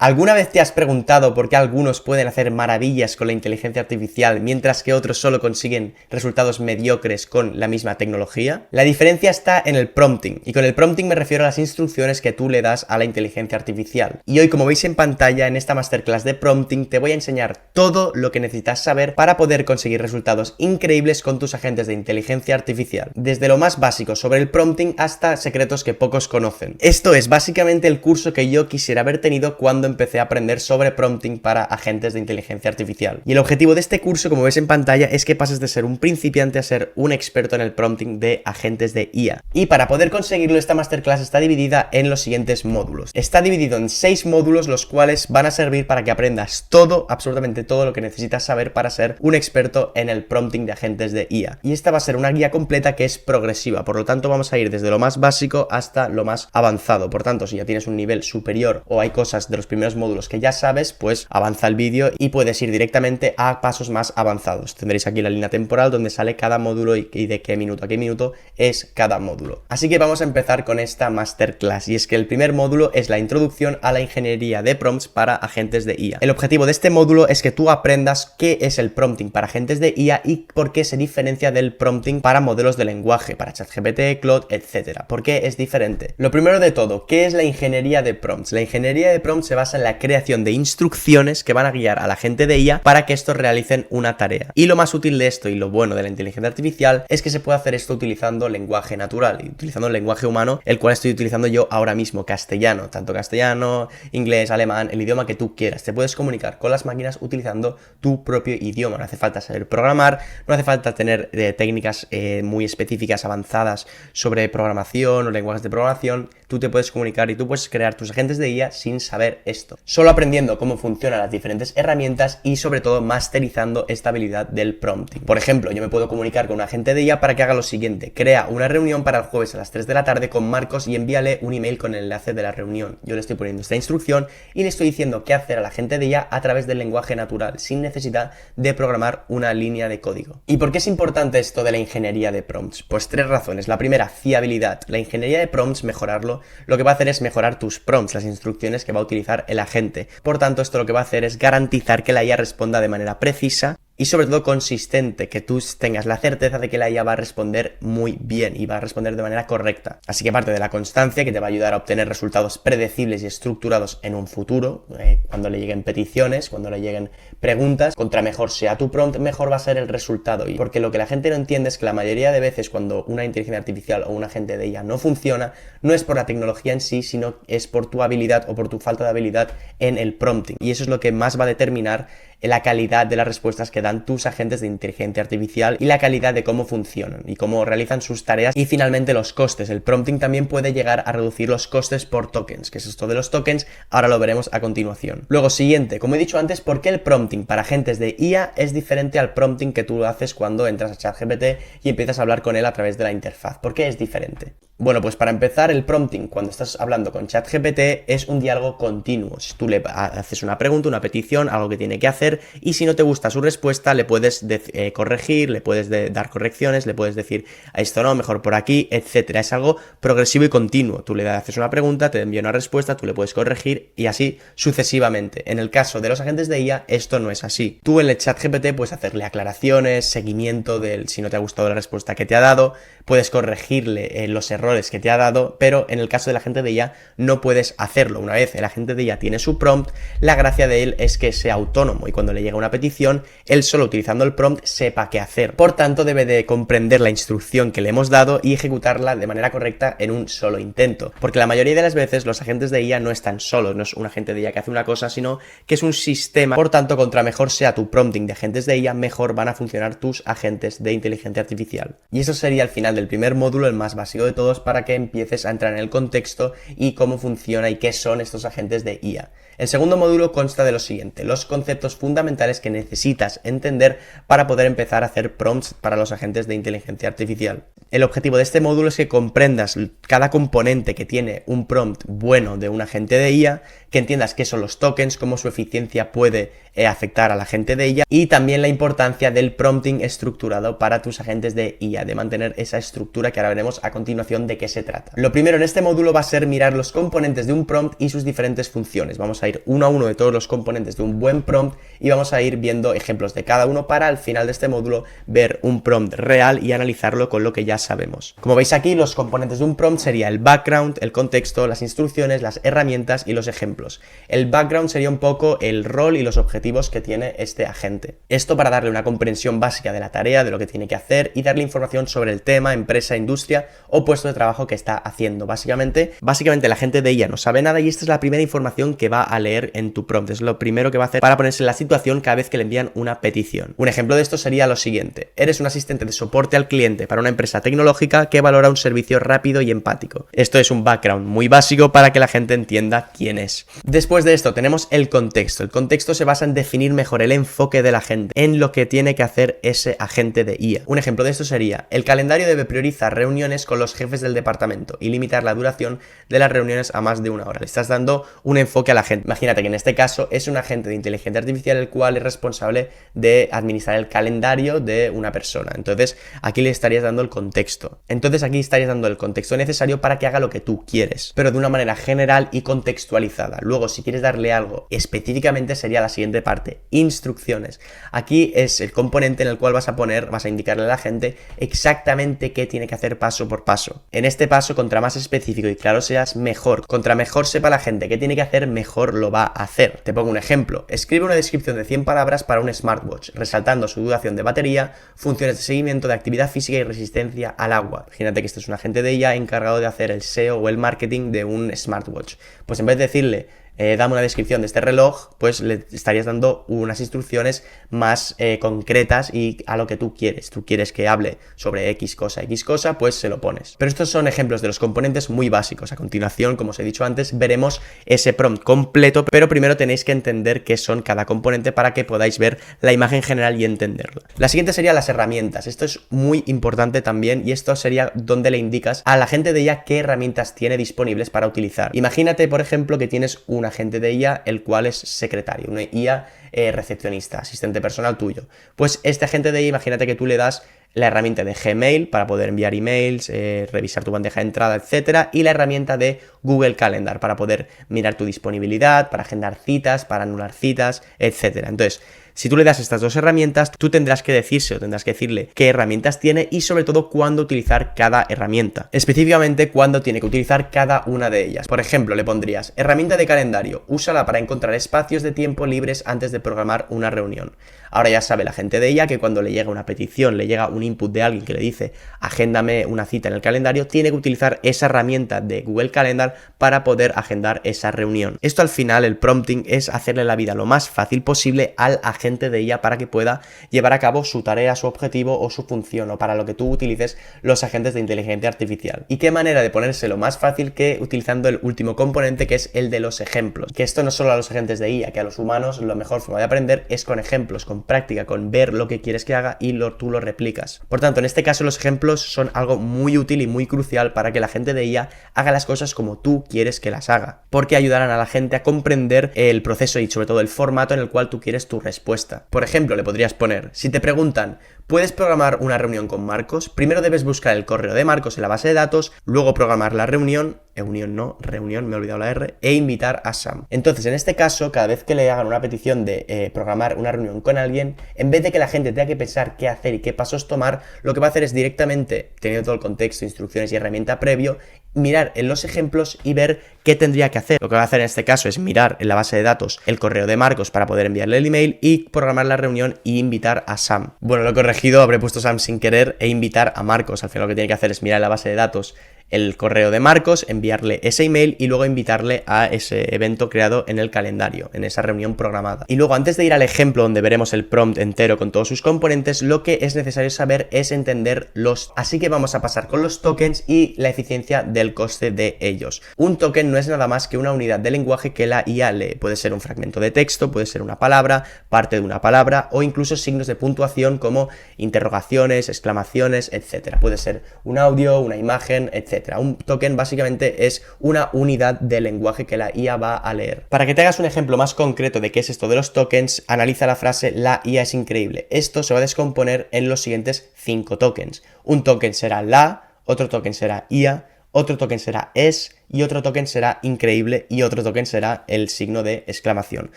¿Alguna vez te has preguntado por qué algunos pueden hacer maravillas con la inteligencia artificial mientras que otros solo consiguen resultados mediocres con la misma tecnología? La diferencia está en el prompting, y con el prompting me refiero a las instrucciones que tú le das a la inteligencia artificial. Y hoy, como veis en pantalla, en esta masterclass de prompting te voy a enseñar todo lo que necesitas saber para poder conseguir resultados increíbles con tus agentes de inteligencia artificial. Desde lo más básico sobre el prompting hasta secretos que pocos conocen. Esto es básicamente el curso que yo quisiera haber tenido cuando empecé a aprender sobre prompting para agentes de inteligencia artificial. Y el objetivo de este curso, como ves en pantalla, es que pases de ser un principiante a ser un experto en el prompting de agentes de IA. Y para poder conseguirlo, esta masterclass está dividida en los siguientes módulos. Está dividido en 6 módulos, los cuales van a servir para que aprendas todo, absolutamente todo lo que necesitas saber para ser un experto en el prompting de agentes de IA. Y esta va a ser una guía completa que es progresiva, por lo tanto vamos a ir desde lo más básico hasta lo más avanzado. Por tanto, si ya tienes un nivel superior o hay cosas de los primeros módulos que ya sabes, pues avanza el vídeo y puedes ir directamente a pasos más avanzados. Tendréis aquí la línea temporal donde sale cada módulo y de qué minuto a qué minuto es cada módulo. Así que vamos a empezar con esta masterclass, y es que el primer módulo es la introducción a la ingeniería de prompts para agentes de IA. El objetivo de este módulo es que tú aprendas qué es el prompting para agentes de IA y por qué se diferencia del prompting para modelos de lenguaje, para ChatGPT, Claude, etc. ¿Por qué es diferente? Lo primero de todo, ¿qué es la ingeniería de prompts? La ingeniería de prompts se basa en la creación de instrucciones que van a guiar a la gente de IA para que estos realicen una tarea. Y lo más útil de esto y lo bueno de la inteligencia artificial es que se puede hacer esto utilizando lenguaje natural y utilizando el lenguaje humano, el cual estoy utilizando yo ahora mismo, castellano, tanto castellano, inglés, alemán, el idioma que tú quieras. Te puedes comunicar con las máquinas utilizando tu propio idioma. No hace falta saber programar, no hace falta tener técnicas muy específicas, avanzadas sobre programación o lenguajes de programación. Tú te puedes comunicar y tú puedes crear tus agentes de IA sin saber esto. Solo aprendiendo cómo funcionan las diferentes herramientas y sobre todo masterizando esta habilidad del prompting. Por ejemplo, yo me puedo comunicar con un agente de IA para que haga lo siguiente: crea una reunión para el jueves a las 3 de la tarde con Marcos y envíale un email con el enlace de la reunión. Yo le estoy poniendo esta instrucción y le estoy diciendo qué hacer al agente de IA a través del lenguaje natural, sin necesidad de programar una línea de código. ¿Y por qué es importante esto de la ingeniería de prompts? Pues 3 razones. La primera, fiabilidad. La ingeniería de prompts, mejorarlo, lo que va a hacer es mejorar tus prompts, las instrucciones que va a utilizar el agente. Por tanto, esto lo que va a hacer es garantizar que la IA responda de manera precisa y sobre todo consistente, que tú tengas la certeza de que la IA va a responder muy bien y va a responder de manera correcta. Así que aparte de la constancia, que te va a ayudar a obtener resultados predecibles y estructurados en un futuro, cuando le lleguen peticiones, cuando le lleguen preguntas, contra mejor sea tu prompt, mejor va a ser el resultado. Y porque lo que la gente no entiende es que la mayoría de veces cuando una inteligencia artificial o un agente de IA no funciona, no es por la tecnología en sí, sino es por tu habilidad o por tu falta de habilidad en el prompting. Y eso es lo que más va a determinar la calidad de las respuestas que dan tus agentes de inteligencia artificial y la calidad de cómo funcionan y cómo realizan sus tareas. Y finalmente los costes. El prompting también puede llegar a reducir los costes por tokens. ¿Qué es esto de los tokens? Ahora lo veremos a continuación. Luego, siguiente, como he dicho antes, ¿por qué el prompting para agentes de IA es diferente al prompting que tú haces cuando entras a ChatGPT y empiezas a hablar con él a través de la interfaz? ¿Por qué es diferente? Bueno, pues para empezar, el prompting cuando estás hablando con ChatGPT es un diálogo continuo. Si tú le haces una pregunta, una petición, algo que tiene que hacer, y si no te gusta su respuesta, le puedes corregir, le puedes dar correcciones, le puedes decir a esto no, mejor por aquí, etcétera. Es algo progresivo y continuo. Tú le haces una pregunta, te envía una respuesta, tú le puedes corregir y así sucesivamente. En el caso de los agentes de IA, esto no es así. Tú en el ChatGPT puedes hacerle aclaraciones, seguimiento de si no te ha gustado la respuesta que te ha dado, puedes corregirle los errores que te ha dado, pero en el caso del agente de IA no puedes hacerlo. Una vez el agente de IA tiene su prompt, la gracia de él es que sea autónomo y cuando le llega una petición, él solo utilizando el prompt sepa qué hacer. Por tanto, debe de comprender la instrucción que le hemos dado y ejecutarla de manera correcta en un solo intento. Porque la mayoría de las veces los agentes de IA no están solos, no es un agente de IA que hace una cosa, sino que es un sistema. Por tanto, contra mejor sea tu prompting de agentes de IA, mejor van a funcionar tus agentes de inteligencia artificial. Y eso sería el final del primer módulo, el más básico de todos, para que empieces a entrar en el contexto y cómo funciona y qué son estos agentes de IA. El segundo módulo consta de lo siguiente: los conceptos fundamentales que necesitas entender para poder empezar a hacer prompts para los agentes de inteligencia artificial. El objetivo de este módulo es que comprendas cada componente que tiene un prompt bueno de un agente de IA, que entiendas qué son los tokens, cómo su eficiencia puede afectar a la gente de IA y también la importancia del prompting estructurado para tus agentes de IA, de mantener esa estructura que ahora veremos a continuación de qué se trata. Lo primero en este módulo va a ser mirar los componentes de un prompt y sus diferentes funciones. Vamos a ir uno a uno de todos los componentes de un buen prompt y vamos a ir viendo ejemplos de cada uno para al final de este módulo ver un prompt real y analizarlo con lo que ya sabemos. Como veis aquí, los componentes de un prompt sería el background, el contexto, las instrucciones, las herramientas y los ejemplos. El background sería un poco el rol y los objetivos que tiene este agente. Esto para darle una comprensión básica de la tarea, de lo que tiene que hacer y darle información sobre el tema, empresa, industria o puesto de trabajo que está haciendo. Básicamente la gente de IA no sabe nada y esta es la primera información que va a leer en tu prompt. Es lo primero que va a hacer para ponerse en la situación cada vez que le envían una petición. Un ejemplo de esto sería lo siguiente. Eres un asistente de soporte al cliente para una empresa tecnológica que valora un servicio rápido y empático. Esto es un background muy básico para que la gente entienda quién es. Después de esto tenemos el contexto. El contexto se basa en definir mejor el enfoque de la gente, en lo que tiene que hacer ese agente de IA. Un ejemplo de esto sería, el calendario debe priorizar reuniones con los jefes del departamento y limitar la duración de las reuniones a más de una hora. Le estás dando un enfoque a la gente. Imagínate que en este caso es un agente de inteligencia artificial el cual es responsable de administrar el calendario de una persona. Entonces, aquí le estarías dando el contexto. Entonces, aquí estarías dando el contexto necesario para que haga lo que tú quieres, pero de una manera general y contextualizada. Luego, si quieres darle algo específicamente, sería la siguiente parte, instrucciones. Aquí es el componente en el cual vas a indicarle a la gente exactamente qué tiene que hacer paso por paso. En este paso, contra más específico y claro seas, mejor. Contra mejor sepa la gente qué tiene que hacer, mejor lo va a hacer. Te pongo un ejemplo. Escribe una descripción de 100 palabras para un smartwatch, resaltando su duración de batería, funciones de seguimiento de actividad física y resistencia al agua. Imagínate que este es un agente de IA encargado de hacer el SEO o el marketing de un smartwatch. Pues en vez de decirle dame una descripción de este reloj, pues le estarías dando unas instrucciones más concretas y a lo que tú quieres. Tú quieres que hable sobre X cosa, pues se lo pones. Pero estos son ejemplos de los componentes muy básicos. A continuación, como os he dicho antes, veremos ese prompt completo, pero primero tenéis que entender qué son cada componente para que podáis ver la imagen general y entenderla. La siguiente sería las herramientas. Esto es muy importante también y esto sería donde le indicas a la gente de IA qué herramientas tiene disponibles para utilizar. Imagínate, por ejemplo, que tienes un agente de IA el cual es secretario, una IA recepcionista, asistente personal tuyo. Pues este agente de IA, imagínate que tú le das la herramienta de Gmail para poder enviar emails, revisar tu bandeja de entrada, etcétera, y la herramienta de Google Calendar para poder mirar tu disponibilidad, para agendar citas, para anular citas, etcétera. Entonces, si tú le das estas dos herramientas, tú tendrás que decirle qué herramientas tiene y sobre todo cuándo utilizar cada herramienta. Específicamente, cuándo tiene que utilizar cada una de ellas. Por ejemplo, le pondrías herramienta de calendario, úsala para encontrar espacios de tiempo libres antes de programar una reunión. Ahora ya sabe la gente de ella que cuando le llega una petición, le llega un input de alguien que le dice agéndame una cita en el calendario, tiene que utilizar esa herramienta de Google Calendar para poder agendar esa reunión. Esto al final, el prompting, es hacerle la vida lo más fácil posible al agente de ella para que pueda llevar a cabo su tarea, su objetivo o su función, o para lo que tú utilices los agentes de inteligencia artificial. ¿Y qué manera de ponérselo más fácil que utilizando el último componente, que es el de los ejemplos? Que esto no solo a los agentes de IA, que a los humanos la mejor forma de aprender es con ejemplos, con práctica, con ver lo que quieres que haga y tú lo replicas. Por tanto, en este caso los ejemplos son algo muy útil y muy crucial para que la gente de IA haga las cosas como tú quieres que las haga, porque ayudarán a la gente a comprender el proceso y sobre todo el formato en el cual tú quieres tu respuesta. Por ejemplo, le podrías poner, si te preguntan, ¿puedes programar una reunión con Marcos? Primero debes buscar el correo de Marcos en la base de datos, luego programar la reunión, reunión, me he olvidado la R, e invitar a Sam. Entonces, en este caso, cada vez que le hagan una petición de programar una reunión con alguien, en vez de que la gente tenga que pensar qué hacer y qué pasos tomar, lo que va a hacer es directamente, teniendo todo el contexto, instrucciones y herramienta previo, mirar en los ejemplos y ver qué tendría que hacer. Lo que va a hacer en este caso es mirar en la base de datos el correo de Marcos para poder enviarle el email y programar la reunión y invitar a Sam. Bueno, lo he corregido, habré puesto Sam sin querer e invitar a Marcos. Al final lo que tiene que hacer es mirar en la base de datos el correo de Marcos, enviarle ese email y luego invitarle a ese evento creado en el calendario, en esa reunión programada. Y luego, antes de ir al ejemplo donde veremos el prompt entero con todos sus componentes, lo que es necesario saber es entender así que vamos a pasar con los tokens y la eficiencia del coste de ellos. Un token no es nada más que una unidad de lenguaje que la IA lee. Puede ser un fragmento de texto, puede ser una palabra, parte de una palabra o incluso signos de puntuación como interrogaciones, exclamaciones, etcétera. Puede ser un audio, una imagen, etcétera. etc. Un token básicamente es una unidad de lenguaje que la IA va a leer. Para que te hagas un ejemplo más concreto de qué es esto de los tokens, analiza la frase "la IA es increíble". Esto se va a descomponer en los siguientes 5 tokens. Un token será la, otro token será IA, otro token será es, y otro token será increíble, y otro token será el signo de exclamación.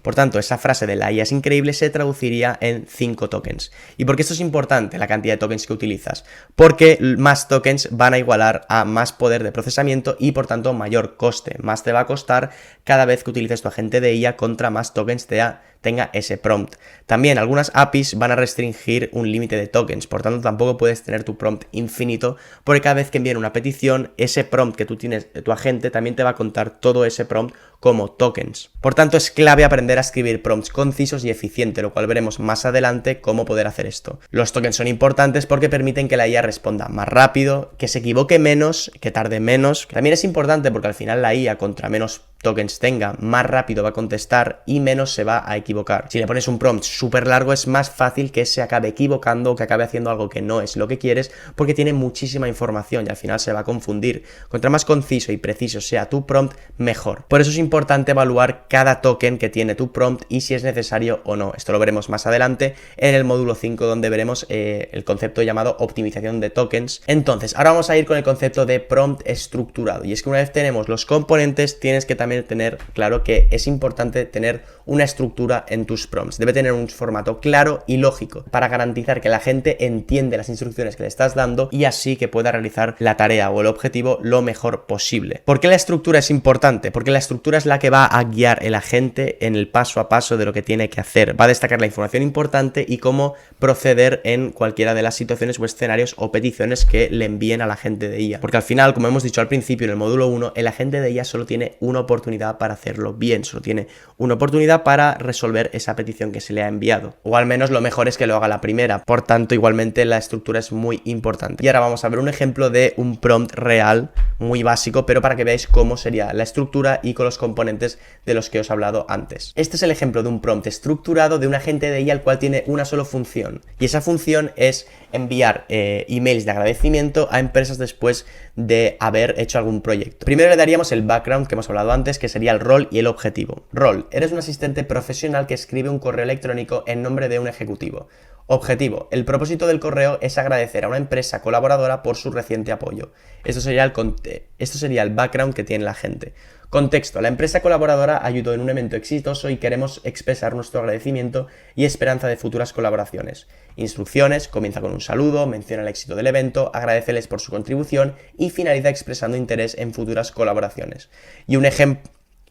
Por tanto, esa frase de "la IA es increíble" se traduciría en 5 tokens. ¿Y por qué esto es importante, la cantidad de tokens que utilizas? Porque más tokens van a igualar a más poder de procesamiento y por tanto mayor coste. Más te va a costar cada vez que utilices tu agente de IA contra más tokens tenga ese prompt. También algunas APIs van a restringir un límite de tokens, por tanto tampoco puedes tener tu prompt infinito, porque cada vez que envíen una petición, ese prompt que tú tienes de tu agente también te va a contar todo ese prompt como tokens. Por tanto, es clave aprender a escribir prompts concisos y eficientes, lo cual veremos más adelante cómo poder hacer esto. Los tokens son importantes porque permiten que la IA responda más rápido, que se equivoque menos, que tarde menos. También es importante porque al final la IA, contra menos tokens tenga, más rápido va a contestar y menos se va a equivocar. Si le pones un prompt súper largo, es más fácil que se acabe equivocando o que acabe haciendo algo que no es lo que quieres, porque tiene muchísima información y al final se va a confundir. Contra más conciso y preciso sea tu prompt, mejor. Por eso es importante evaluar cada token que tiene tu prompt y si es necesario o no. Esto lo veremos más adelante en el módulo 5, donde veremos el concepto llamado optimización de tokens. Entonces, ahora vamos a ir con el concepto de prompt estructurado, y es que una vez tenemos los componentes, tienes que también tener claro que es importante tener una estructura en tus prompts. Debe tener un formato claro y lógico para garantizar que la gente entiende las instrucciones que le estás dando y así que pueda realizar la tarea o el objetivo lo mejor posible. ¿Por qué la estructura es importante? Porque la estructura es la que va a guiar el agente en el paso a paso de lo que tiene que hacer. Va a destacar la información importante y cómo proceder en cualquiera de las situaciones o escenarios o peticiones que le envíen al agente de IA. Porque al final, como hemos dicho al principio en el módulo 1, el agente de IA solo tiene una oportunidad para hacerlo bien, solo tiene una oportunidad para resolver esa petición que se le ha enviado. O al menos lo mejor es que lo haga la primera. Por tanto, igualmente la estructura es muy importante. Y ahora vamos a ver un ejemplo de un prompt real, muy básico, pero para que veáis cómo sería la estructura y con los componentes de los que os he hablado antes. Este es el ejemplo de un prompt estructurado de un agente de IA el cual tiene una sola función. Y esa función es enviar emails de agradecimiento a empresas después de haber hecho algún proyecto. Primero le daríamos el background que hemos hablado antes, que sería el rol y el objetivo. Rol: eres un asistente profesional que escribe un correo electrónico en nombre de un ejecutivo. Objetivo: el propósito del correo es agradecer a una empresa colaboradora por su reciente apoyo. Esto sería el background que tiene la gente. Contexto: la empresa colaboradora ayudó en un evento exitoso y queremos expresar nuestro agradecimiento y esperanza de futuras colaboraciones. Instrucciones: comienza con un saludo, menciona el éxito del evento, agradeceles por su contribución y finaliza expresando interés en futuras colaboraciones.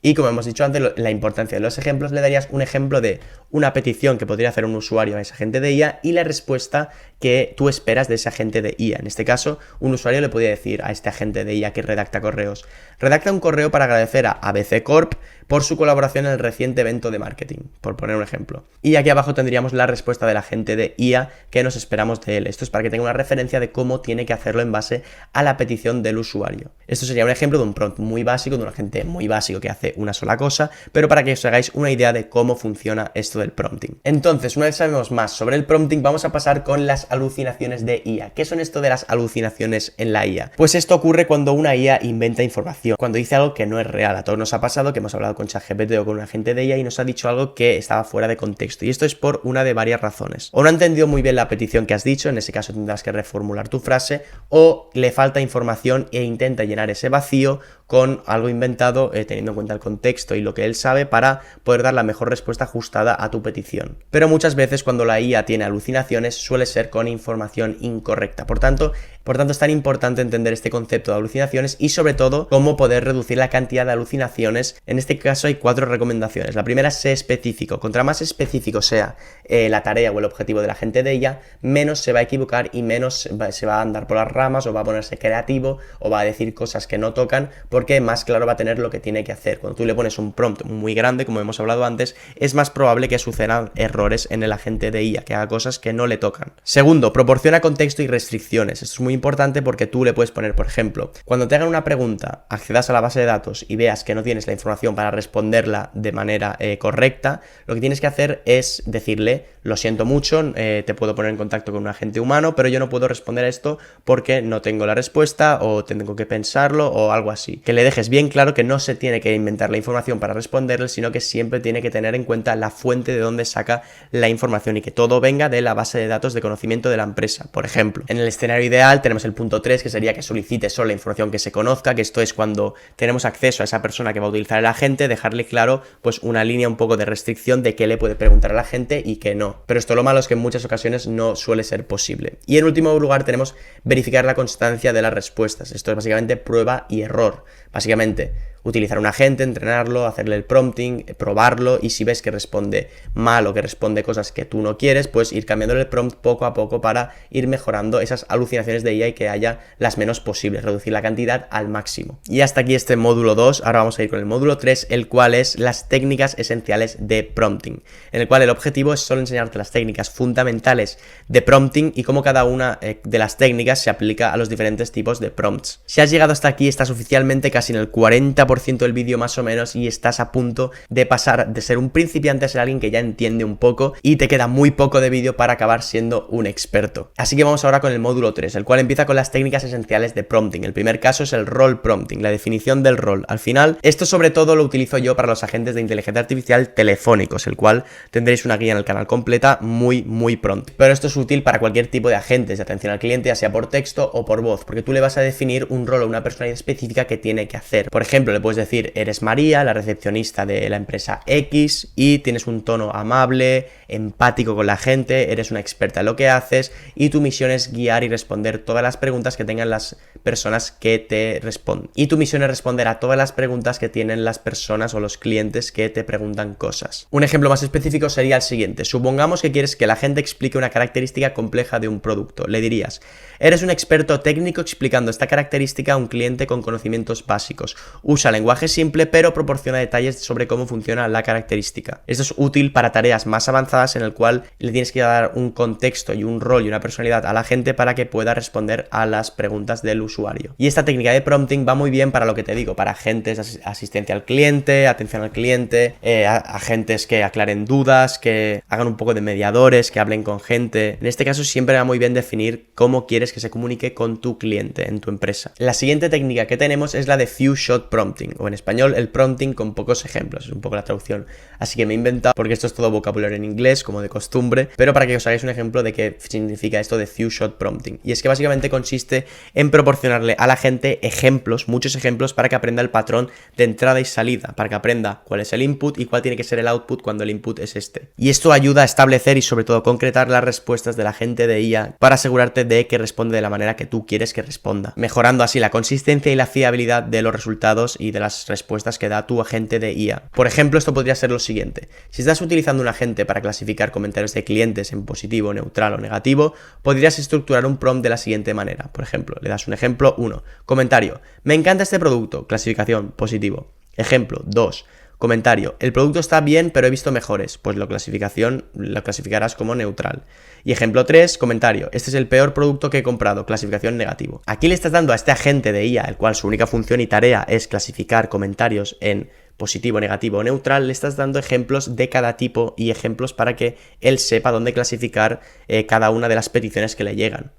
Y como hemos dicho antes, la importancia de los ejemplos, le darías un ejemplo de una petición que podría hacer un usuario a ese agente de IA y la respuesta que tú esperas de ese agente de IA. En este caso, un usuario le podría decir a este agente de IA que redacta correos: redacta un correo para agradecer a ABC Corp por su colaboración en el reciente evento de marketing, por poner un ejemplo. Y aquí abajo tendríamos la respuesta del agente de IA que nos esperamos de él. Esto es para que tenga una referencia de cómo tiene que hacerlo en base a la petición del usuario. Esto sería un ejemplo de un prompt muy básico, de un agente muy básico que hace una sola cosa, pero para que os hagáis una idea de cómo funciona esto del prompting. Entonces, una vez sabemos más sobre el prompting, vamos a pasar con las alucinaciones de IA. ¿Qué son esto de las alucinaciones en la IA? Pues esto ocurre cuando una IA inventa información, cuando dice algo que no es real. A todos nos ha pasado que hemos hablado con ChatGPT o con un agente de IA y nos ha dicho algo que estaba fuera de contexto, y esto es por una de varias razones. O no ha entendido muy bien la petición que has dicho, en ese caso tendrás que reformular tu frase, o le falta información e intenta llenar ese vacío con algo inventado, teniendo en cuenta el contexto y lo que él sabe, para poder dar la mejor respuesta ajustada a tu petición. Pero muchas veces cuando la IA tiene alucinaciones suele ser con información incorrecta. Por tanto, es tan importante entender este concepto de alucinaciones y sobre todo cómo poder reducir la cantidad de alucinaciones. En este caso hay 4 recomendaciones. La primera es ser específico. Contra más específico sea la tarea o el objetivo de la gente de ella, menos se va a equivocar y menos se va a andar por las ramas o va a ponerse creativo o va a decir cosas que no tocan, porque más claro va a tener lo que tiene que hacer. Cuando tú le pones un prompt muy grande, como hemos hablado antes, es más probable que sucedan errores en el agente de IA, que haga cosas que no le tocan. Segundo, proporciona contexto y restricciones. Esto es muy importante porque tú le puedes poner, por ejemplo, cuando te hagan una pregunta, accedas a la base de datos y veas que no tienes la información para responderla de manera correcta, lo que tienes que hacer es decirle, lo siento mucho, te puedo poner en contacto con un agente humano, pero yo no puedo responder a esto porque no tengo la respuesta o tengo que pensarlo o algo así. Que le dejes bien claro que no se tiene que inventar la información para responderle, sino que siempre tiene que tener en cuenta la fuente de donde saca la información y que todo venga de la base de datos de conocimiento de la empresa. Por ejemplo, en el escenario ideal tenemos el punto 3, que sería que solicite solo la información que se conozca, que esto es cuando tenemos acceso a esa persona que va a utilizar el agente, dejarle claro pues una línea un poco de restricción de qué le puede preguntar a la gente y qué no. Pero esto lo malo es que en muchas ocasiones no suele ser posible. Y en último lugar tenemos verificar la constancia de las respuestas. Esto es básicamente prueba y error. Básicamente, utilizar un agente, entrenarlo, hacerle el prompting, probarlo, y si ves que responde mal o que responde cosas que tú no quieres, pues ir cambiándole el prompt poco a poco para ir mejorando esas alucinaciones de IA y que haya las menos posibles, reducir la cantidad al máximo. Y hasta aquí este módulo 2, ahora vamos a ir con el módulo 3, el cual es las técnicas esenciales de prompting, en el cual el objetivo es solo enseñarte las técnicas fundamentales de prompting y cómo cada una de las técnicas se aplica a los diferentes tipos de prompts. Si has llegado hasta aquí, estás oficialmente casi en el 40% del vídeo más o menos y estás a punto de pasar de ser un principiante a ser alguien que ya entiende un poco y te queda muy poco de vídeo para acabar siendo un experto. Así que vamos ahora con el módulo 3, el cual empieza con las técnicas esenciales de prompting. El primer caso es el role prompting, la definición del rol. Al final, esto sobre todo lo utilizo yo para los agentes de inteligencia artificial telefónicos, el cual tendréis una guía en el canal completa muy pronto. Pero esto es útil para cualquier tipo de agentes de atención al cliente, ya sea por texto o por voz, porque tú le vas a definir un rol o una personalidad específica que tiene que hacer. Por ejemplo, le puedes decir, eres María, la recepcionista de la empresa X, y tienes un tono amable, empático con la gente, eres una experta en lo que haces, y tu misión es guiar y responder todas las preguntas que tengan las personas que te responden. Y tu misión es responder a todas las preguntas que tienen las personas o los clientes que te preguntan cosas. Un ejemplo más específico sería el siguiente. Supongamos que quieres que la gente explique una característica compleja de un producto. Le dirías, eres un experto técnico explicando esta característica a un cliente con conocimientos básicos. Usa lenguaje simple, pero proporciona detalles sobre cómo funciona la característica. Esto es útil para tareas más avanzadas en el cual le tienes que dar un contexto y un rol y una personalidad a la gente para que pueda responder a las preguntas del usuario. Y esta técnica de prompting va muy bien para lo que te digo, para agentes de asistencia al cliente, atención al cliente, agentes que aclaren dudas, que hagan un poco de mediadores, que hablen con gente. En este caso siempre va muy bien definir cómo quieres que se comunique con tu cliente en tu empresa. La siguiente técnica que tenemos es la de few shot prompting, o en español el prompting con pocos ejemplos, es un poco la traducción, así que me he inventado porque esto es todo vocabulario en inglés como de costumbre, pero para que os hagáis un ejemplo de qué significa esto de few shot prompting. Y es que básicamente consiste en proporcionarle a la gente ejemplos, muchos ejemplos, para que aprenda el patrón de entrada y salida, para que aprenda cuál es el input y cuál tiene que ser el output cuando el input es este. Y esto ayuda a establecer y sobre todo concretar las respuestas de la gente de IA para asegurarte de que responde de la manera que tú quieres que responda, mejorando así la consistencia y la fiabilidad de los resultados y de las respuestas que da tu agente de IA. Por ejemplo, esto podría ser lo siguiente. Si estás utilizando un agente para clasificar comentarios de clientes en positivo, neutral o negativo, podrías estructurar un prompt de la siguiente manera. Por ejemplo, le das un ejemplo 1. Comentario. Me encanta este producto. Clasificación positivo. Ejemplo 2. Comentario. El producto está bien, pero he visto mejores. Pues lo clasificarás como neutral. Y ejemplo 3. Comentario. Este es el peor producto que he comprado. Clasificación negativo. Aquí le estás dando a este agente de IA, el cual su única función y tarea es clasificar comentarios en positivo, negativo o neutral. Le estás dando ejemplos de cada tipo y ejemplos para que él sepa dónde clasificar cada una de las peticiones que le llegan.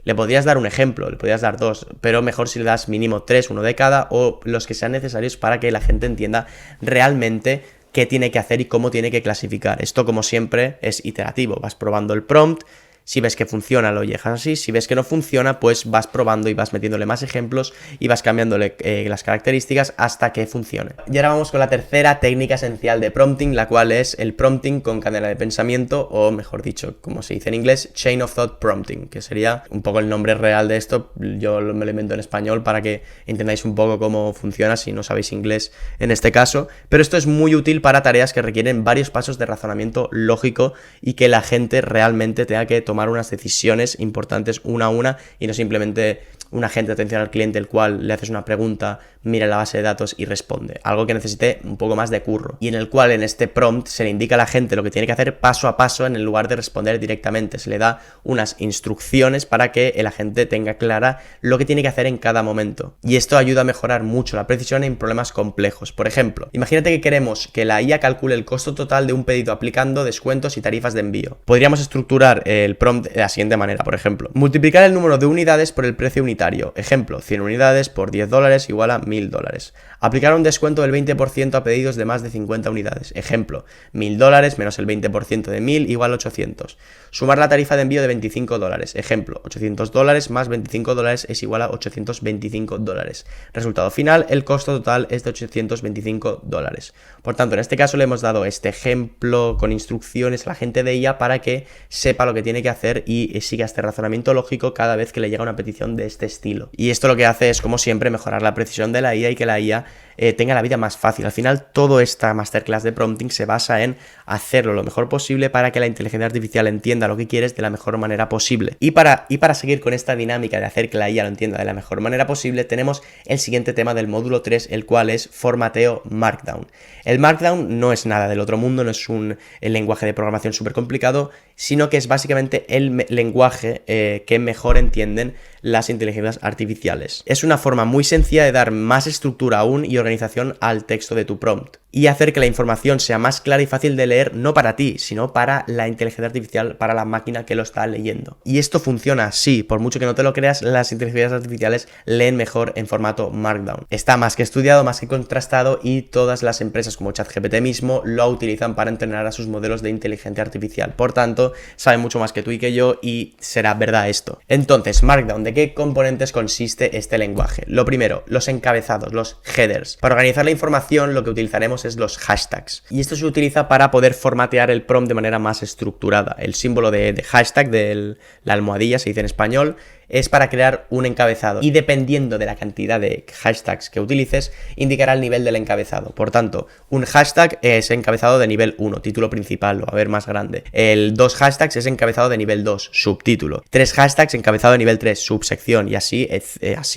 Le podrías dar un ejemplo, le podrías dar 2, pero mejor si le das mínimo 3, uno de cada, o los que sean necesarios para que la gente entienda realmente qué tiene que hacer y cómo tiene que clasificar. Esto, como siempre, es iterativo. Vas probando el prompt. Si ves que funciona, lo dejas así. Si ves que no funciona, pues vas probando y vas metiéndole más ejemplos y vas cambiándole las características hasta que funcione. Y ahora vamos con la tercera técnica esencial de prompting, la cual es el prompting con cadena de pensamiento, o mejor dicho, como se dice en inglés, chain of thought prompting, que sería un poco el nombre real de esto. Yo me lo invento en español para que entendáis un poco cómo funciona si no sabéis inglés en este caso. Pero esto es muy útil para tareas que requieren varios pasos de razonamiento lógico y que la gente realmente tenga que tomar unas decisiones importantes una a una y no simplemente un agente de atención al cliente el cual le haces una pregunta, mira la base de datos y responde. Algo que necesite un poco más de curro. Y en el cual en este prompt se le indica a la gente lo que tiene que hacer paso a paso en lugar de responder directamente. Se le da unas instrucciones para que el agente tenga clara lo que tiene que hacer en cada momento. Y esto ayuda a mejorar mucho la precisión en problemas complejos. Por ejemplo, imagínate que queremos que la IA calcule el costo total de un pedido aplicando descuentos y tarifas de envío. Podríamos estructurar el prompt de la siguiente manera, por ejemplo. Multiplicar el número de unidades por el precio unitario. Ejemplo, 100 unidades por $10 igual a $1000. Aplicar un descuento del 20% a pedidos de más de 50 unidades. Ejemplo, $1000 menos el 20% de 1000 igual a 800. Sumar la tarifa de envío de $25. Ejemplo, $800 más $25 es igual a $825. Resultado final, el costo total es de $825. Por tanto, en este caso le hemos dado este ejemplo con instrucciones a la gente de IA para que sepa lo que tiene que hacer y siga este razonamiento lógico cada vez que le llega una petición de este estilo. Y esto lo que hace es, como siempre, mejorar la precisión de la IA y que la IA tenga la vida más fácil. Al final, toda esta masterclass de prompting se basa en hacerlo lo mejor posible para que la inteligencia artificial entienda lo que quieres de la mejor manera posible. Y para seguir con esta dinámica de hacer que la IA lo entienda de la mejor manera posible, tenemos el siguiente tema del módulo 3, el cual es formateo Markdown. El Markdown no es nada del otro mundo, no es el lenguaje de programación súper complicado, sino que es básicamente el lenguaje que mejor entienden las inteligencias artificiales. Es una forma muy sencilla de dar más estructura aún y organización al texto de tu prompt y hacer que la información sea más clara y fácil de leer, no para ti, sino para la inteligencia artificial, para la máquina que lo está leyendo. Y esto funciona así, por mucho que no te lo creas, las inteligencias artificiales leen mejor en formato Markdown. Está más que estudiado, más que contrastado y todas las empresas como ChatGPT mismo lo utilizan para entrenar a sus modelos de inteligencia artificial. Por tanto, saben mucho más que tú y que yo y será verdad esto. Entonces, Markdown, ¿de qué componentes consiste este lenguaje? Lo primero, los encabezados, los headers. Para organizar la información lo que utilizaremos es los hashtags. Y esto se utiliza para poder formatear el prompt de manera más estructurada. El símbolo de hashtag, de la almohadilla, se dice en español, es para crear un encabezado y dependiendo de la cantidad de hashtags que utilices, indicará el nivel del encabezado. Por tanto, un hashtag es encabezado de nivel 1, título principal, lo va a ver más grande. El 2 hashtags es encabezado de nivel 2, subtítulo. 3 hashtags encabezado de nivel 3, subsección y así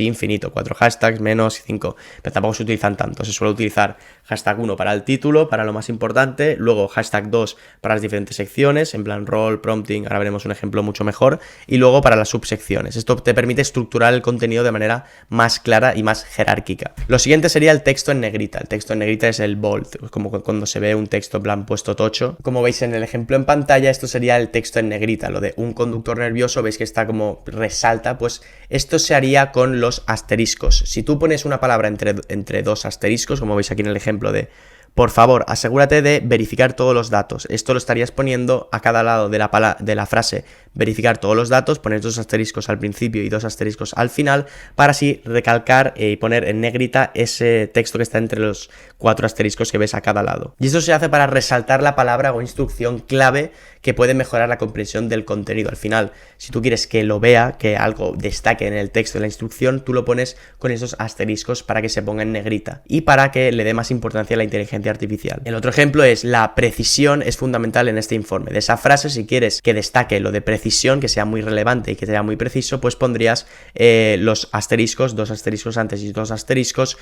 infinito. 4 hashtags menos 5, pero tampoco se utilizan tanto. Se suele utilizar hashtag 1 para el título, para lo más importante, luego hashtag 2 para las diferentes secciones, en plan role, prompting, ahora veremos un ejemplo mucho mejor, y luego para las subsecciones. Esto te permite estructurar el contenido de manera más clara y más jerárquica. Lo siguiente sería el texto en negrita. El texto en negrita es el bold, como cuando se ve un texto en plan puesto tocho. Como veis en el ejemplo en pantalla, esto sería el texto en negrita. Lo de un conductor nervioso, veis que está como resalta, pues esto se haría con los asteriscos. Si tú pones una palabra entre dos asteriscos, como veis aquí en el ejemplo de por favor, asegúrate de verificar todos los datos. Esto lo estarías poniendo a cada lado de la frase verificar todos los datos, poner 2 asteriscos al principio y 2 asteriscos al final, para así recalcar y poner en negrita ese texto que está entre los 4 asteriscos que ves a cada lado. Y esto se hace para resaltar la palabra o instrucción clave que puede mejorar la comprensión del contenido. Al final, si tú quieres que lo vea, que algo destaque en el texto de la instrucción, tú lo pones con esos asteriscos para que se ponga en negrita y para que le dé más importancia a la inteligencia artificial. El otro ejemplo es la precisión es fundamental en este informe. De esa frase, si quieres que destaque lo de precisión, que sea muy relevante y que sea muy preciso, pues pondrías los asteriscos, 2 asteriscos antes y 2 asteriscos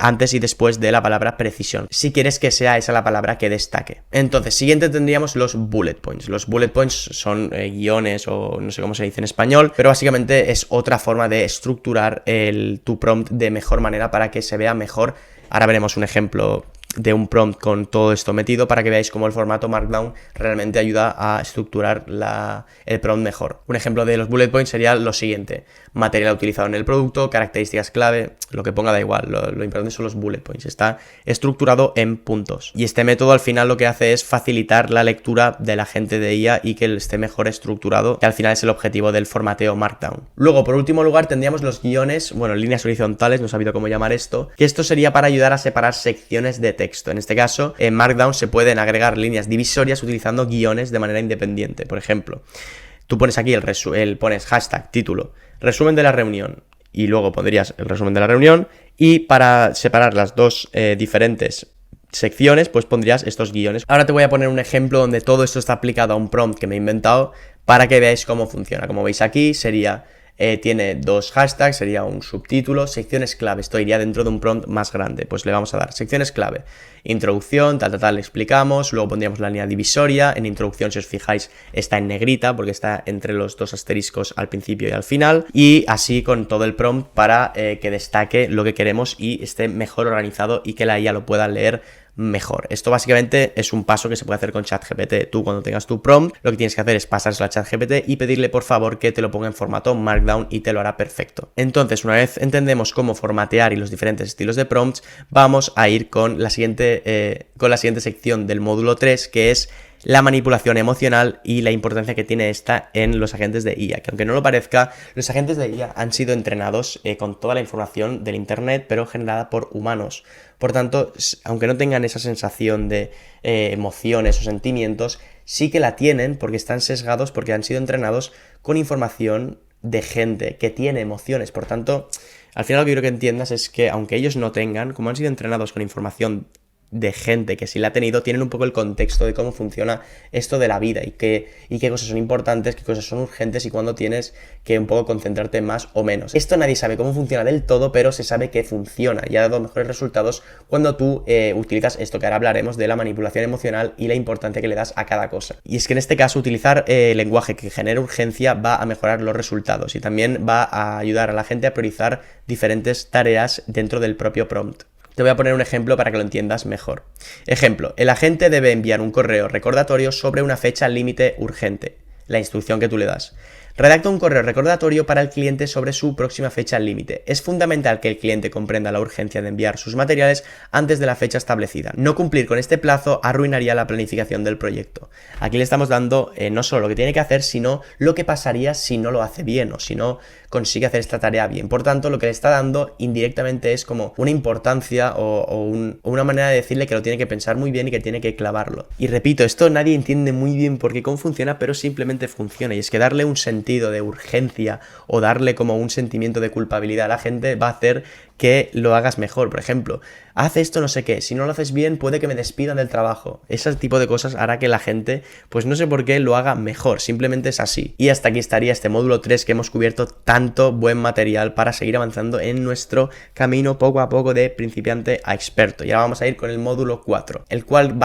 antes y después de la palabra precisión, si quieres que sea esa la palabra que destaque. Entonces, siguiente tendríamos los bullet points. Los bullet points son guiones o no sé cómo se dice en español, pero básicamente es otra forma de estructurar tu prompt de mejor manera para que se vea mejor. Ahora veremos un ejemplo de un prompt con todo esto metido para que veáis cómo el formato Markdown realmente ayuda a estructurar el prompt mejor. Un ejemplo de los bullet points sería lo siguiente: material utilizado en el producto, características clave, lo que ponga da igual, lo importante son los bullet points, está estructurado en puntos. Y este método al final lo que hace es facilitar la lectura de la gente de IA y que esté mejor estructurado, que al final es el objetivo del formateo Markdown. Luego, por último lugar, tendríamos los guiones, líneas horizontales, no he sabido cómo llamar esto, que esto sería para ayudar a separar secciones de texto. En este caso, en Markdown se pueden agregar líneas divisorias utilizando guiones de manera independiente. Por ejemplo, tú pones aquí pones hashtag, título, resumen de la reunión, y luego pondrías el resumen de la reunión, y para separar las dos diferentes secciones, pues pondrías estos guiones. Ahora te voy a poner un ejemplo donde todo esto está aplicado a un prompt que me he inventado para que veáis cómo funciona. Como veis aquí, sería tiene 2 hashtags, sería un subtítulo, secciones clave, esto iría dentro de un prompt más grande, pues le vamos a dar secciones clave, introducción, le explicamos, luego pondríamos la línea divisoria, en introducción si os fijáis está en negrita porque está entre los 2 asteriscos al principio y al final, y así con todo el prompt para que destaque lo que queremos y esté mejor organizado y que la IA lo pueda leer mejor. Esto básicamente es un paso que se puede hacer con ChatGPT. Tú cuando tengas tu prompt, lo que tienes que hacer es pasárselo a ChatGPT y pedirle por favor que te lo ponga en formato Markdown y te lo hará perfecto. Entonces, una vez entendemos cómo formatear y los diferentes estilos de prompts, vamos a ir con la siguiente sección del módulo 3, que es la manipulación emocional y la importancia que tiene esta en los agentes de IA, que aunque no lo parezca, los agentes de IA han sido entrenados con toda la información del internet, pero generada por humanos. Por tanto, aunque no tengan esa sensación de emociones o sentimientos, sí que la tienen porque están sesgados, porque han sido entrenados con información de gente que tiene emociones. Por tanto, al final lo que quiero que entiendas es que aunque ellos no tengan, como han sido entrenados con información de gente que sí la ha tenido, tienen un poco el contexto de cómo funciona esto de la vida y qué cosas son importantes, qué cosas son urgentes y cuándo tienes que un poco concentrarte más o menos. Esto nadie sabe cómo funciona del todo, pero se sabe que funciona y ha dado mejores resultados cuando tú utilizas esto que ahora hablaremos de la manipulación emocional y la importancia que le das a cada cosa. Y es que en este caso utilizar lenguaje que genere urgencia va a mejorar los resultados y también va a ayudar a la gente a priorizar diferentes tareas dentro del propio prompt. Te voy a poner un ejemplo para que lo entiendas mejor. Ejemplo, el agente debe enviar un correo recordatorio sobre una fecha límite urgente. La instrucción que tú le das. Redacta un correo recordatorio para el cliente sobre su próxima fecha límite. Es fundamental que el cliente comprenda la urgencia de enviar sus materiales antes de la fecha establecida. No cumplir con este plazo arruinaría la planificación del proyecto. Aquí le estamos dando no solo lo que tiene que hacer, sino lo que pasaría si no lo hace bien o si no consigue hacer esta tarea bien. Por tanto, lo que le está dando indirectamente es como una importancia o una manera de decirle que lo tiene que pensar muy bien y que tiene que clavarlo. Y repito, esto nadie entiende muy bien por qué cómo funciona, pero simplemente funciona. Y es que darle un sentido de urgencia o darle como un sentimiento de culpabilidad a la gente va a hacer que lo hagas mejor. Por ejemplo, haz esto no sé qué, si no lo haces bien puede que me despidan del trabajo. Ese tipo de cosas hará que la gente, pues no sé por qué, lo haga mejor, simplemente es así. Y hasta aquí estaría este módulo 3 que hemos cubierto tanto buen material para seguir avanzando en nuestro camino poco a poco de principiante a experto. Y ahora vamos a ir con el módulo 4, el cual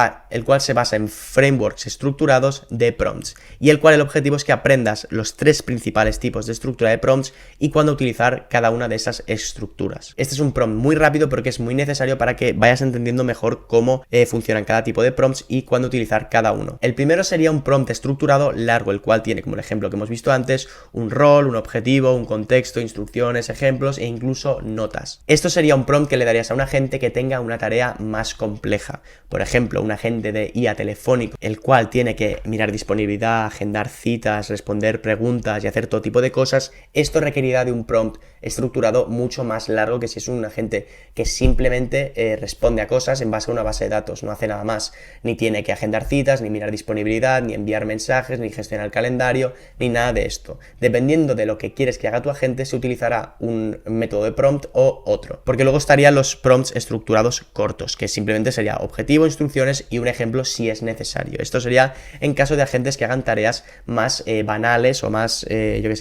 se basa en frameworks estructurados de prompts y el objetivo es que aprendas los 3 principales tipos de estructura de prompts y cuándo utilizar cada una de esas estructuras. Este es un prompt muy rápido porque es muy necesario para que vayas entendiendo mejor cómo funcionan cada tipo de prompts y cuándo utilizar cada uno. El primero sería un prompt estructurado largo, el cual tiene, como el ejemplo que hemos visto antes, un rol, un objetivo, un contexto, instrucciones, ejemplos e incluso notas. Esto sería un prompt que le darías a un agente que tenga una tarea más compleja. Por ejemplo, un agente de IA telefónico, el cual tiene que mirar disponibilidad, agendar citas, responder preguntas y hacer todo tipo de cosas. Esto requerirá de un prompt estructurado mucho más largo que si es un agente que simplemente responde a cosas en base a una base de datos, no hace nada más, ni tiene que agendar citas, ni mirar disponibilidad, ni enviar mensajes, ni gestionar el calendario, ni nada de esto. Dependiendo de lo que quieres que haga tu agente, se utilizará un método de prompt o otro, porque luego estarían los prompts estructurados cortos, que simplemente sería objetivo, instrucciones y un ejemplo si es necesario. Esto sería en caso de agentes que hagan tareas más banales o más,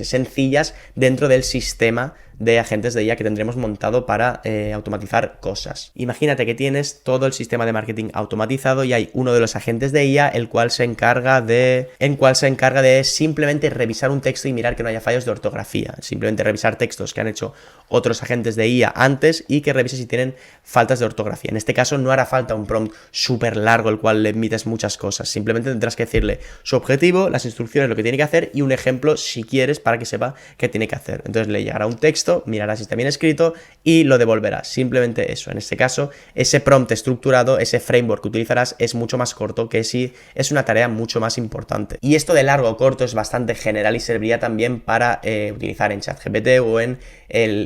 sencillas dentro del sistema de agentes de IA que tendremos montado para automatizar cosas. Imagínate que tienes todo el sistema de marketing automatizado y hay uno de los agentes de IA el cual se encarga de simplemente revisar un texto y mirar que no haya fallos de ortografía, simplemente revisar textos que han hecho otros agentes de IA antes y que revise si tienen faltas de ortografía. En este caso no hará falta un prompt súper largo el cual le emites muchas cosas, simplemente tendrás que decirle su objetivo, las instrucciones, lo que tiene que hacer y un ejemplo si quieres para que sepa qué tiene que hacer. Entonces le llegará un texto, mirará si está bien escrito y lo devolverá. Simplemente eso. En este caso, ese prompt estructurado, ese framework que utilizarás es mucho más corto que si es una tarea mucho más importante. Y esto de largo o corto es bastante general y serviría también para utilizar en ChatGPT o en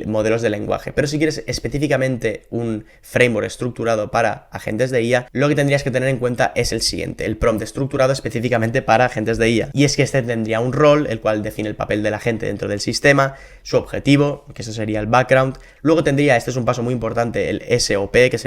modelos de lenguaje. Pero si quieres específicamente un framework estructurado para agentes de IA, lo que tendrías que tener en cuenta es el siguiente: el prompt estructurado específicamente para agentes de IA. Y es que este tendría un rol, el cual define el papel del agente dentro del sistema, su objetivo, que eso sería el background. Luego tendría, este es un paso muy importante, el SOP, que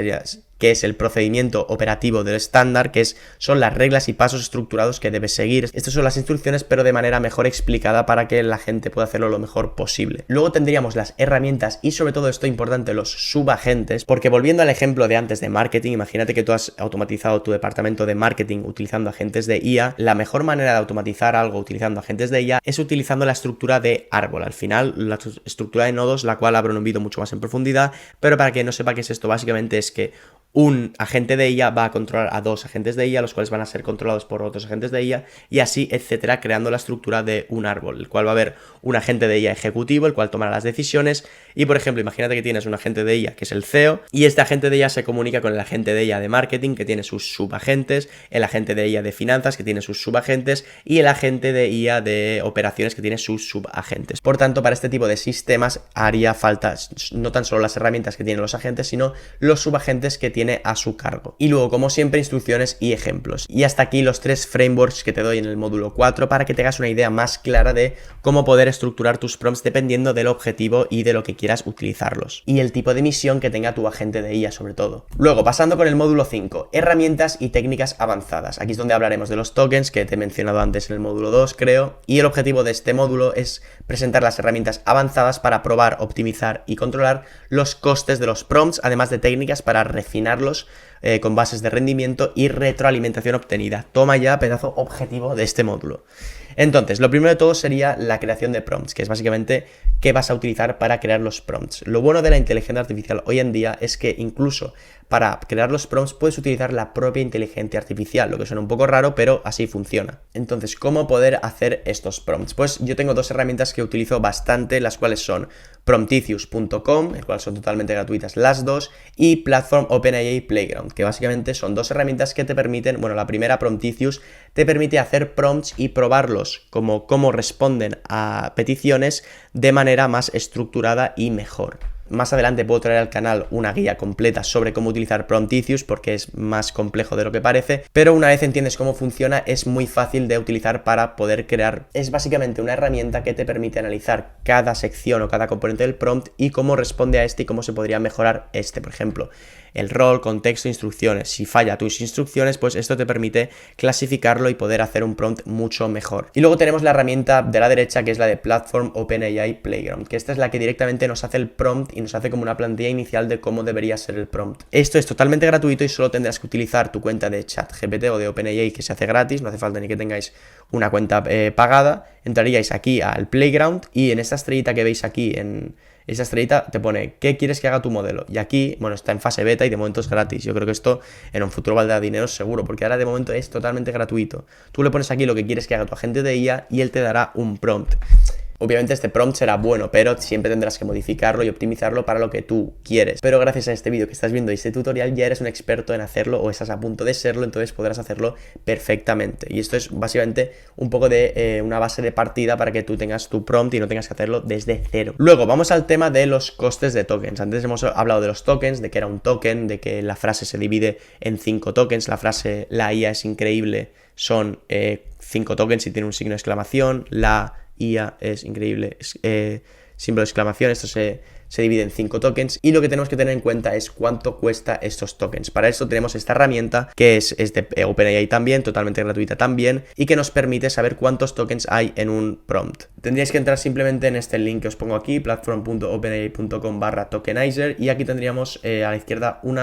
que es el procedimiento operativo del estándar, que son las reglas y pasos estructurados que debes seguir. Estas son las instrucciones, pero de manera mejor explicada para que la gente pueda hacerlo lo mejor posible. Luego tendríamos las herramientas y sobre todo esto importante, los subagentes, porque volviendo al ejemplo de antes de marketing, imagínate que tú has automatizado tu departamento de marketing utilizando agentes de IA. La mejor manera de automatizar algo utilizando agentes de IA es utilizando la estructura de árbol. Al final, la estructura de nodos, la cual abro en un vídeo mucho más en profundidad, pero para quien no sepa qué es esto, básicamente es que un agente de IA va a controlar a dos agentes de IA, los cuales van a ser controlados por otros agentes de IA, y así, etcétera, creando la estructura de un árbol, el cual va a haber un agente de IA ejecutivo, el cual tomará las decisiones, y por ejemplo, imagínate que tienes un agente de IA que es el CEO, y este agente de IA se comunica con el agente de IA de marketing, que tiene sus subagentes, el agente de IA de finanzas, que tiene sus subagentes, y el agente de IA de operaciones, que tiene sus subagentes. Por tanto, para este tipo de sistemas haría falta no tan solo las herramientas que tienen los agentes, sino los subagentes que tiene a su cargo. Y luego, como siempre, instrucciones y ejemplos. Y hasta aquí los 3 frameworks que te doy en el módulo 4 para que tengas una idea más clara de cómo poder estructurar tus prompts dependiendo del objetivo y de lo que quieras utilizarlos. Y el tipo de misión que tenga tu agente de IA sobre todo. Luego, pasando con el módulo 5, herramientas y técnicas avanzadas. Aquí es donde hablaremos de los tokens que te he mencionado antes en el módulo 2, creo. Y el objetivo de este módulo es presentar las herramientas avanzadas para probar, optimizar y controlar los costes de los prompts, además de técnicas para refinarlos con bases de rendimiento y retroalimentación obtenida. Toma ya pedazo objetivo de este módulo. Entonces, lo primero de todo sería la creación de prompts, que es básicamente qué vas a utilizar para crear los prompts. Lo bueno de la inteligencia artificial hoy en día es que incluso para crear los prompts puedes utilizar la propia inteligencia artificial, lo que suena un poco raro, pero así funciona. Entonces, ¿cómo poder hacer estos prompts? Pues yo tengo 2 herramientas que utilizo bastante, las cuales son Promptitious.com, el cual son totalmente gratuitas las dos, y Platform OpenAI Playground, que básicamente son 2 herramientas que te permiten, bueno, la primera, Promptitious, te permite hacer prompts y probarlos como cómo responden a peticiones de manera más estructurada y mejor. Más adelante puedo traer al canal una guía completa sobre cómo utilizar Promptitious porque es más complejo de lo que parece, pero una vez entiendes cómo funciona es muy fácil de utilizar para poder crear. Es básicamente una herramienta que te permite analizar cada sección o cada componente del prompt y cómo responde a este y cómo se podría mejorar este, por ejemplo. El rol, contexto, instrucciones. Si falla tus instrucciones, pues esto te permite clasificarlo y poder hacer un prompt mucho mejor. Y luego tenemos la herramienta de la derecha, que es la de Platform OpenAI Playground, que esta es la que directamente nos hace el prompt y nos hace como una plantilla inicial de cómo debería ser el prompt. Esto es totalmente gratuito y solo tendrás que utilizar tu cuenta de ChatGPT o de OpenAI, que se hace gratis, no hace falta ni que tengáis una cuenta pagada. Entraríais aquí al Playground y en esta estrellita que veis aquí en esa estrellita te pone ¿qué quieres que haga tu modelo? Y aquí, bueno, está en fase beta y de momento es gratis. Yo creo que esto en un futuro valdrá dinero seguro, porque ahora de momento es totalmente gratuito. Tú le pones aquí lo que quieres que haga tu agente de IA y él te dará un prompt. Obviamente este prompt será bueno, pero siempre tendrás que modificarlo y optimizarlo para lo que tú quieres. Pero gracias a este vídeo que estás viendo y este tutorial ya eres un experto en hacerlo o estás a punto de serlo, entonces podrás hacerlo perfectamente. Y esto es básicamente un poco de una base de partida para que tú tengas tu prompt y no tengas que hacerlo desde cero. Luego vamos al tema de los costes de tokens. Antes hemos hablado de los tokens, de que era un token, de que la frase se divide en 5 tokens. La frase "la IA es increíble" son 5 tokens y tiene un signo de exclamación. La IA es increíble, símbolo de exclamación. Esto se divide en 5 tokens y lo que tenemos que tener en cuenta es cuánto cuesta estos tokens. Para eso tenemos esta herramienta que es de OpenAI también, totalmente gratuita también, y que nos permite saber cuántos tokens hay en un prompt. Tendríais que entrar simplemente en este link que os pongo aquí, platform.openai.com/tokenizer, y aquí tendríamos a la izquierda un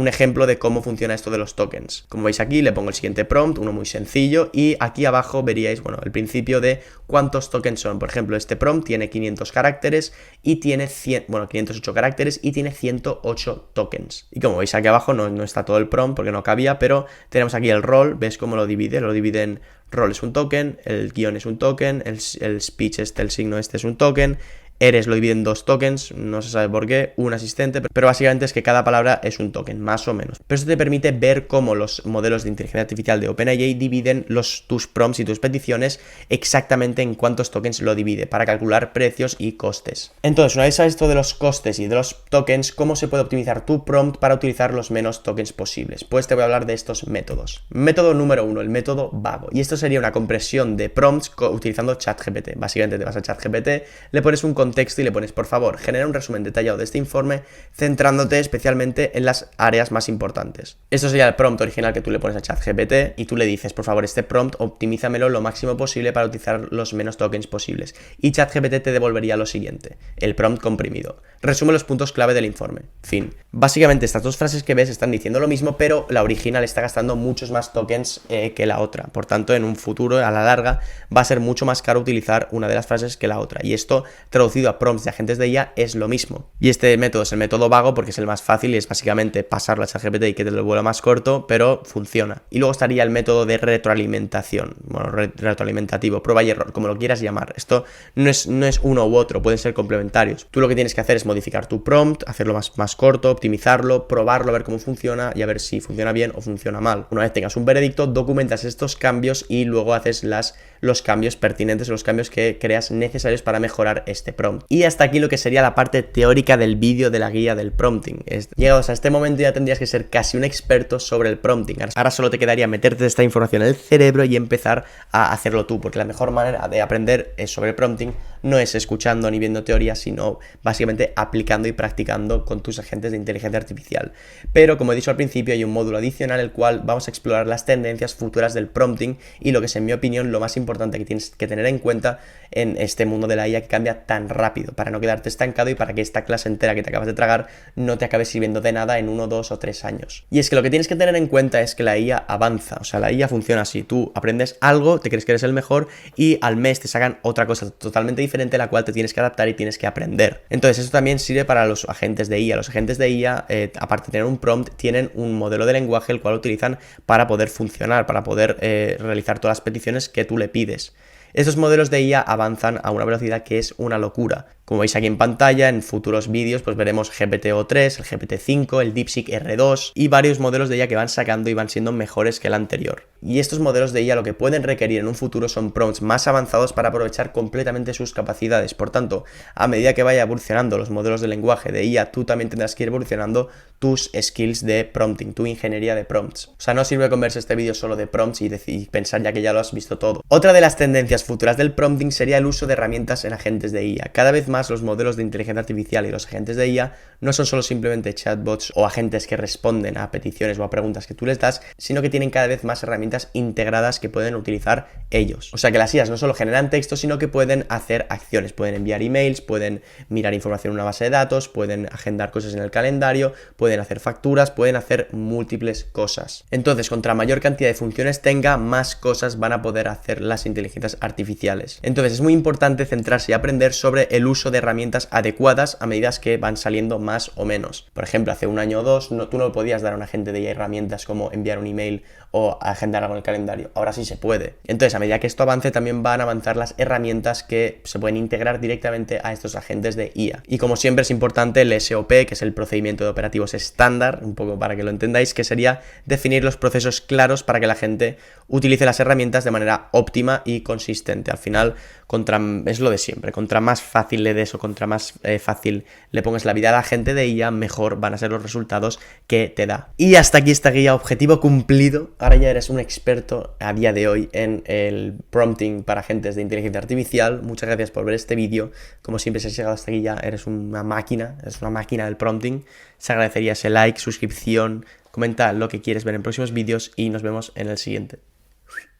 ejemplo de cómo funciona esto de los tokens. Como veis aquí, le pongo el siguiente prompt, uno muy sencillo, y aquí abajo veríais, bueno, el principio de cuántos tokens son. Por ejemplo, este prompt tiene 500 caracteres y tiene 508 caracteres y tiene 108 tokens. Y como veis aquí abajo no está todo el prompt porque no cabía, pero tenemos aquí el rol, ¿ves cómo lo divide? Lo divide en rol es un token, el guión es un token, el speech el signo es un token, Eres lo divide en 2 tokens, no se sabe por qué, un asistente, pero básicamente es que cada palabra es un token, más o menos. Pero esto te permite ver cómo los modelos de inteligencia artificial de OpenAI dividen tus prompts y tus peticiones exactamente en cuántos tokens lo divide, para calcular precios y costes. Entonces, una vez sabes esto de los costes y de los tokens, ¿cómo se puede optimizar tu prompt para utilizar los menos tokens posibles? Pues te voy a hablar de estos métodos. Método número 1, el método vago. Y esto sería una compresión de prompts utilizando ChatGPT. Básicamente te vas a ChatGPT, le pones un contexto y le pones, por favor, genera un resumen detallado de este informe, centrándote especialmente en las áreas más importantes. Esto sería el prompt original que tú le pones a ChatGPT y tú le dices, por favor, este prompt optimízamelo lo máximo posible para utilizar los menos tokens posibles. Y ChatGPT te devolvería lo siguiente, el prompt comprimido. Resume los puntos clave del informe. Fin. Básicamente estas dos frases que ves están diciendo lo mismo, pero la original está gastando muchos más tokens que la otra. Por tanto, en un futuro, a la larga, va a ser mucho más caro utilizar una de las frases que la otra. Y esto, traducido a prompts de agentes de IA, es lo mismo. Y este método es el método vago porque es el más fácil y es básicamente pasarlo a ChatGPT y que te lo vuelva más corto, pero funciona. Y luego estaría el método de retroalimentación, bueno, retroalimentativo, prueba y error, como lo quieras llamar. Esto no es uno u otro, pueden ser complementarios. Tú lo que tienes que hacer es modificar tu prompt, hacerlo más corto, optimizarlo, probarlo, a ver cómo funciona y a ver si funciona bien o funciona mal. Una vez tengas un veredicto, documentas estos cambios y luego haces los cambios pertinentes, los cambios que creas necesarios para mejorar este prompt. Y hasta aquí lo que sería la parte teórica del vídeo de la guía del prompting. Llegados a este momento ya tendrías que ser casi un experto sobre el prompting. Ahora solo te quedaría meterte esta información en el cerebro y empezar a hacerlo tú, porque la mejor manera de aprender sobre el prompting no es escuchando ni viendo teoría, sino básicamente aplicando y practicando con tus agentes de inteligencia artificial. Pero como he dicho al principio, hay un módulo adicional el cual vamos a explorar las tendencias futuras del prompting y lo que es, en mi opinión, lo más importante que tienes que tener en cuenta en este mundo de la IA que cambia tan rápido, para no quedarte estancado y para que esta clase entera que te acabas de tragar no te acabe sirviendo de nada en 1, 2 o 3 años. Y es que lo que tienes que tener en cuenta es que la IA avanza, o sea, la IA funciona así, tú aprendes algo, te crees que eres el mejor y al mes te sacan otra cosa totalmente diferente a la cual te tienes que adaptar y tienes que aprender. Entonces eso también sirve para los agentes de IA. Los agentes de IA, aparte de tener un prompt, tienen un modelo de lenguaje el cual utilizan para poder funcionar, para poder realizar todas las peticiones que tú le pides. Estos modelos de IA avanzan a una velocidad que es una locura. Como veis aquí en pantalla, en futuros vídeos pues veremos GPT-o3, el GPT-5, el DeepSeek R2 y varios modelos de IA que van sacando y van siendo mejores que el anterior. Y estos modelos de IA lo que pueden requerir en un futuro son prompts más avanzados para aprovechar completamente sus capacidades. Por tanto, a medida que vaya evolucionando los modelos de lenguaje de IA, tú también tendrás que ir evolucionando tus skills de prompting, tu ingeniería de prompts. O sea, no sirve con verse este vídeo solo de prompts y pensar ya que ya lo has visto todo. Otra de las tendencias futuras del prompting sería el uso de herramientas en agentes de IA. Cada vez más los modelos de inteligencia artificial y los agentes de IA no son solo simplemente chatbots o agentes que responden a peticiones o a preguntas que tú les das, sino que tienen cada vez más herramientas integradas que pueden utilizar ellos. O sea que las IAs no solo generan texto, sino que pueden hacer acciones, pueden enviar emails, pueden mirar información en una base de datos, pueden agendar cosas en el calendario, pueden hacer facturas, pueden hacer múltiples cosas. Entonces, contra mayor cantidad de funciones tenga, más cosas van a poder hacer las inteligencias artificiales. Entonces, es muy importante centrarse y aprender sobre el uso de herramientas adecuadas a medida que van saliendo más o menos. Por ejemplo, hace un año o dos tú no podías dar a un agente de IA herramientas como enviar un email o agendar algo en el calendario. Ahora sí se puede. Entonces, a medida que esto avance, también van a avanzar las herramientas que se pueden integrar directamente a estos agentes de IA. Y como siempre es importante el SOP, que es el procedimiento de operativos estándar, un poco para que lo entendáis, que sería definir los procesos claros para que la gente utilice las herramientas de manera óptima y consistente. Al final, es lo de siempre. Contra más fácil le des o contra más fácil le pongas la vida a la gente de IA, mejor van a ser los resultados que te da. Y hasta aquí esta guía, objetivo cumplido. Ahora ya eres un experto a día de hoy en el prompting para agentes de inteligencia artificial. Muchas gracias por ver este vídeo. Como siempre, si has llegado hasta aquí ya eres una máquina del prompting. Se agradecería ese like, suscripción, comenta lo que quieres ver en próximos vídeos y nos vemos en el siguiente.